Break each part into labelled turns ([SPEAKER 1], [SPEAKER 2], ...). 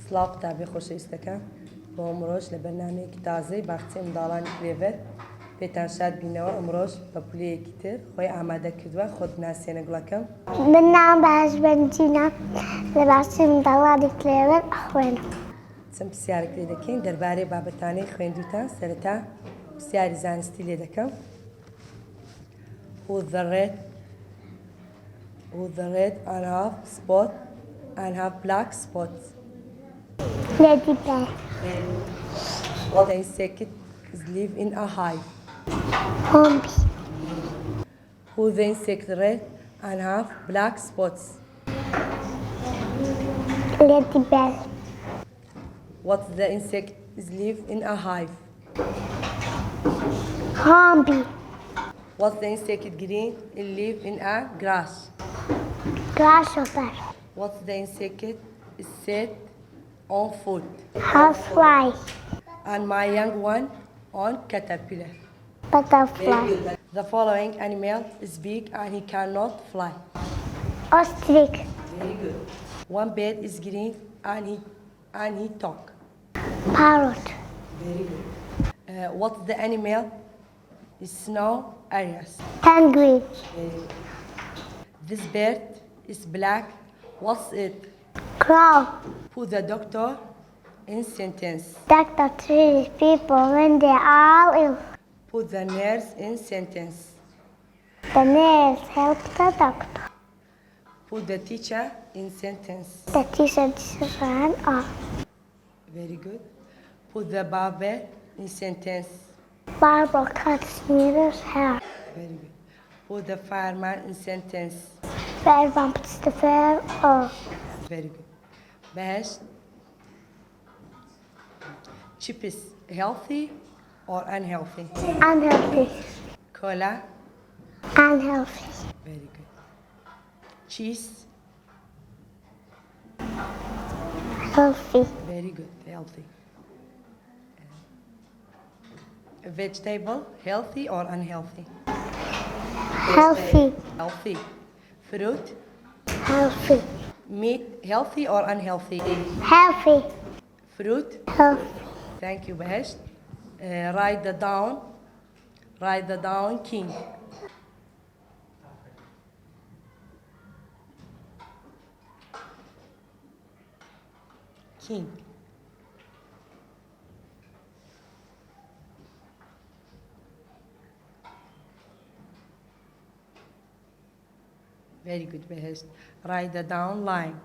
[SPEAKER 1] سڵاو قوتابی خۆشەویستەکان بۆ ئەمڕۆژ لە بەرنامەیەکی تازەی باخچەی منداڵانی كلێڤەر پێتان شاد بینەوە. ئەمڕۆژ بە پولەیەکی تر خۆی ئامادە کردووە. خۆت بناسیێنە گوڵەکەم.
[SPEAKER 2] من ناوم بەهەژبەنجینە لە باخچەی منداڵانی كلێڤەر ئەخوێنم.
[SPEAKER 1] چەند پرسیارێک لێ دەکەین دەربارەی بابەتانەی خوێندووتان. سەرەتا پرسیاری زانستی لێ دەکەم. Who's the red and have spot and have black spots?
[SPEAKER 2] Ladybird.
[SPEAKER 1] What insect live in a hive?
[SPEAKER 2] Honeybee.
[SPEAKER 1] Who the insect red and have black spots?
[SPEAKER 2] Ladybird.
[SPEAKER 1] What the insect live in a hive?
[SPEAKER 2] Honeybee.
[SPEAKER 1] What the insect green live in a grass?
[SPEAKER 2] Grasshopper.
[SPEAKER 1] What the insect sit on foot?
[SPEAKER 2] Housefly.
[SPEAKER 1] And my young one on caterpillar.
[SPEAKER 2] Butterfly.
[SPEAKER 1] The following animal is big and he cannot fly.
[SPEAKER 2] Ostrich.
[SPEAKER 1] Very good. One bird is green and he talk.
[SPEAKER 2] Parrot.
[SPEAKER 1] Very good. What's the animal is snow areas?
[SPEAKER 2] Penguin.
[SPEAKER 1] Very good. This bird is black. What's it?
[SPEAKER 2] Crow.
[SPEAKER 1] Who the doctor in sentence?
[SPEAKER 2] Doctor treats people when they are ill.
[SPEAKER 1] Put the nurse in sentence.
[SPEAKER 2] The nurse helps the doctor.
[SPEAKER 1] Put the teacher in sentence.
[SPEAKER 2] The teacher ran off.
[SPEAKER 1] Very good. Put the barber in sentence.
[SPEAKER 2] Barber cuts Mira's hair.
[SPEAKER 1] Very good. Put the fireman in sentence.
[SPEAKER 2] Fireman puts the fire off.
[SPEAKER 1] Very good. Bash. Chips healthy or unhealthy?
[SPEAKER 2] Unhealthy.
[SPEAKER 1] Cola.
[SPEAKER 2] Unhealthy.
[SPEAKER 1] Very good. Cheese.
[SPEAKER 2] Healthy.
[SPEAKER 1] Very good. Healthy. Vegetable healthy or unhealthy?
[SPEAKER 2] Healthy.
[SPEAKER 1] Healthy. Fruit.
[SPEAKER 2] Healthy.
[SPEAKER 1] Meat healthy or unhealthy?
[SPEAKER 2] Healthy.
[SPEAKER 1] Fruit.
[SPEAKER 2] Healthy.
[SPEAKER 1] Thank you, Bash. Write the down. Write the down king. King. Very good, Bash. Write the down line.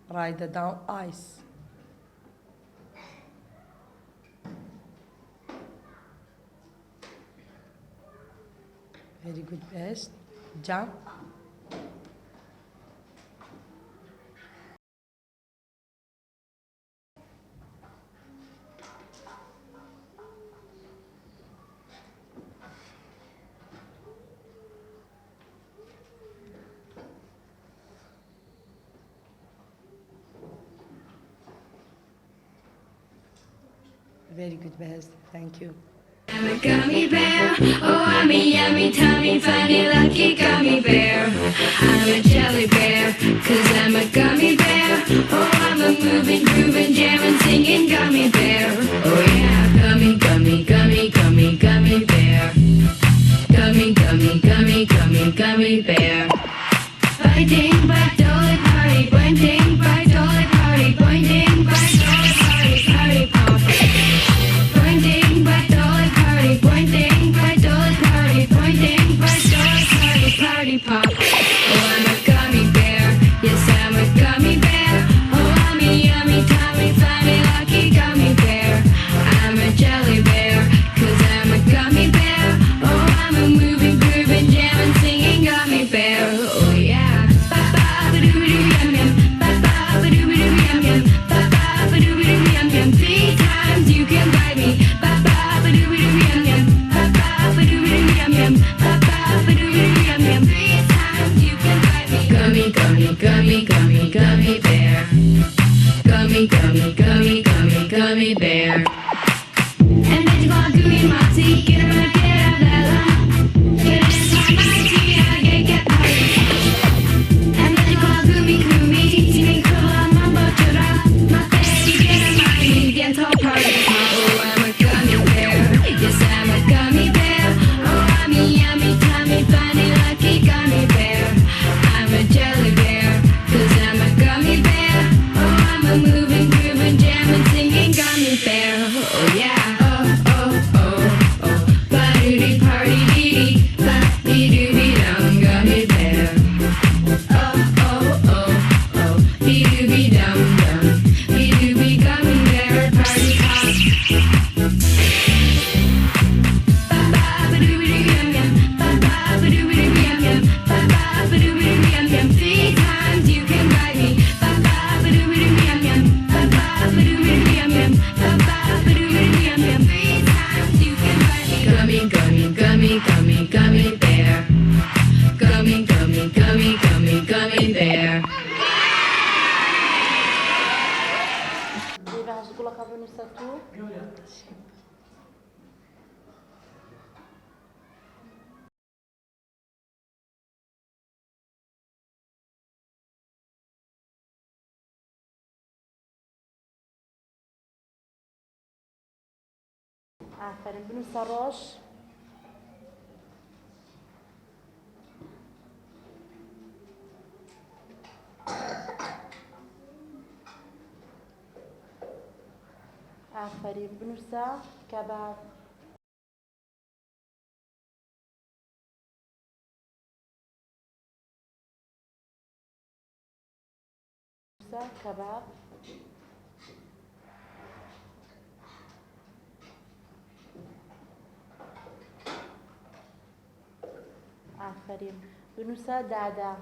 [SPEAKER 1] Write the down ice. Very good, best. Jump. Very good, best. Thank you.
[SPEAKER 3] I'm a gummy bear, oh I'm a yummy, tummy, funny, lucky gummy bear. I'm a jelly bear, cause I'm a gummy bear. Oh I'm a moving, grooving, jamming, singing gummy bear. Oh yeah, gummy, gummy, gummy, gummy, gummy bear. Gummy, gummy, gummy, gummy, gummy bear. Biting, bite, dolly, party, pointing, bite, dolly, party, pointing, bite, dolly, party, party, pop. Pointing, bite, dolly, party, pointing, bite, dolly, party, pointing, bite, dolly, party, party, pop. Oh, I'm a gummy bear, yes, I'm a gummy bear. Oh, I'm a yummy, tummy, funny, lucky gummy bear. I'm a jelly bear, cause I'm a gummy bear. Oh, I'm a moving, grooving, jamming, singing gummy bear. Oh, yeah. Ba-ba-ba-doo-ba-doo-yum-yum, ba-ba-ba-doo-ba-doo-yum-yum, ba-ba-ba-doo-ba-doo-yum-yum. 3 times you can bite me. Ba-ba-ba-doo-ba-doo-yum-yum, ba-ba-ba-doo-ba-doo-yum-yum, ba-ba-ba-doo-ba-doo-yum-yum. 3 times you can bite me. Gummy, gummy, gummy, gummy, gummy bear. Gummy, gummy, gummy, gummy, gummy bear. oh yeah. Oh, oh, oh, oh. Ba-doo-dee, party-dee-dee. Ba-dee-doo-dee, dum, gummy bear. Oh, oh, oh, oh. Dee-doo-dee, dum, dum. Dee-doo-dee, gummy bear, party hop. Ba-ba-ba-doo-dee-yum-yum. Ba-ba-ba-doo-dee-yum-yum. Ba-ba-ba-doo-dee-yum-yum. 3 times you can ride me. Ba-ba-ba-doo-dee-yum-yum. Ba-ba-ba-doo-dee-yum-yum. Ba-ba-ba-doo-dee-yum-yum. 3 times you can ride me. Gummy, gummy, gummy, gummy, gummy bear. Gummy, gummy, gummy, gummy, gummy bear.
[SPEAKER 4] ئافرین بنووسە ڕۆژ ئافرین بنووسە کەباب کەباب ئافرین بنووسە دادا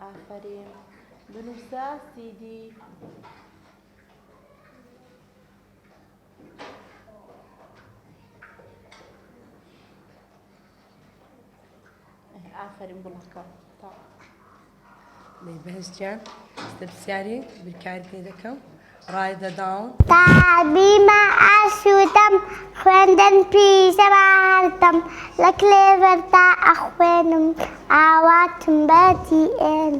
[SPEAKER 4] ئافرین بنووسە سیدی ئافرین بڵەکە
[SPEAKER 1] بەهشتیان دەپرسیاری بیرکاری پێ دەکەم ڕایدەداون
[SPEAKER 2] تابیمە ئاسوودەم خوێندن پیسە باردەم لە کلێڤەردا ئەخوێنم ئاواتم بەتی ئێن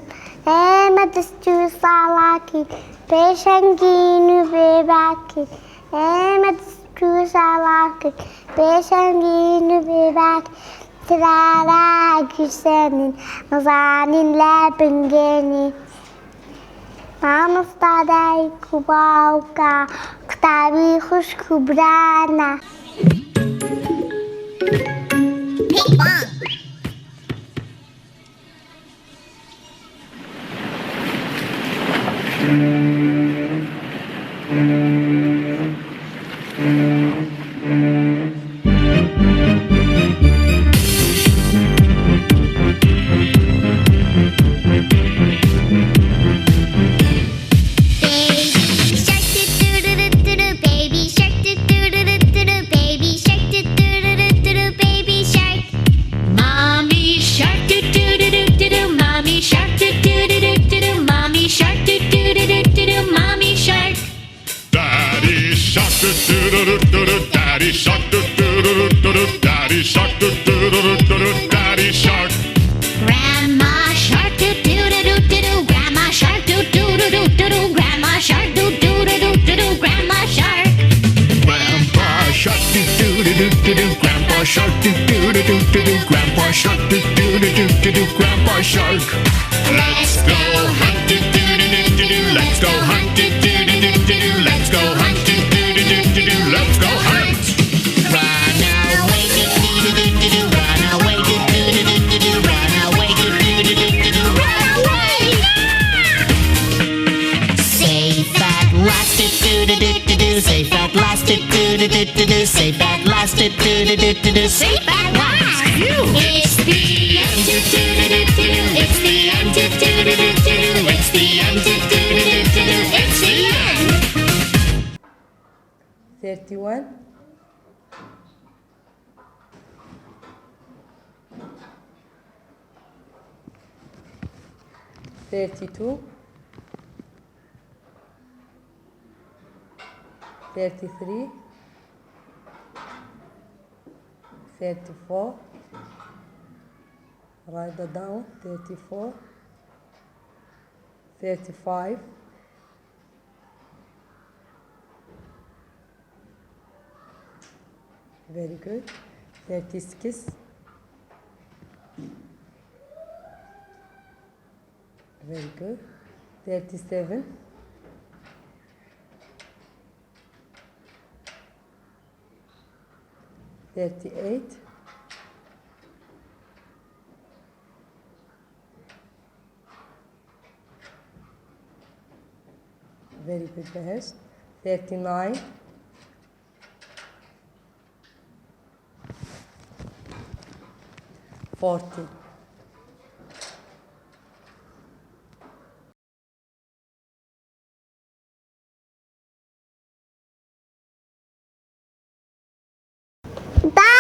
[SPEAKER 2] ئێمە دەست و ساڵاکین پێشەنگین و بێباکین ئێمە دەست و ساڵاکین پێشەنگین و بێباکین تراراگی سێنین نەزانین لە بنگێنی مامۆستا دایک و باوکە قوتابی خوشک و برانە
[SPEAKER 5] Daddy shark, daddy shark, daddy shark.
[SPEAKER 3] Grandma shark doo doo doo doo doo. Grandma shark doo doo doo doo doo. Grandma shark doo doo doo doo doo. Grandma shark.
[SPEAKER 5] Grandpa shark doo doo doo doo doo. Grandpa shark doo doo doo doo doo. Grandpa shark doo doo doo doo doo. Grandpa shark. Let's go hunt doo doo doo doo doo. Let's go hunt doo doo doo doo doo. Let's go hunt doo doo doo doo doo. Let's go hunt.
[SPEAKER 3] Run away doo doo doo doo doo. Run away doo doo doo doo doo. Run away doo doo doo doo doo. Run away. Safe at last doo doo doo doo doo. Safe at last doo doo doo doo doo. Safe at last doo doo doo doo doo. Safe at last. It's the end doo doo doo doo doo. It's the end doo doo doo doo doo. It's the end doo doo doo doo doo. It's the end.
[SPEAKER 1] 31 32 33 34 write that down 34 35 very good 36 Very good. 37. Thirty-eight. Very good, Behesh. 39. 40.
[SPEAKER 2] Bye.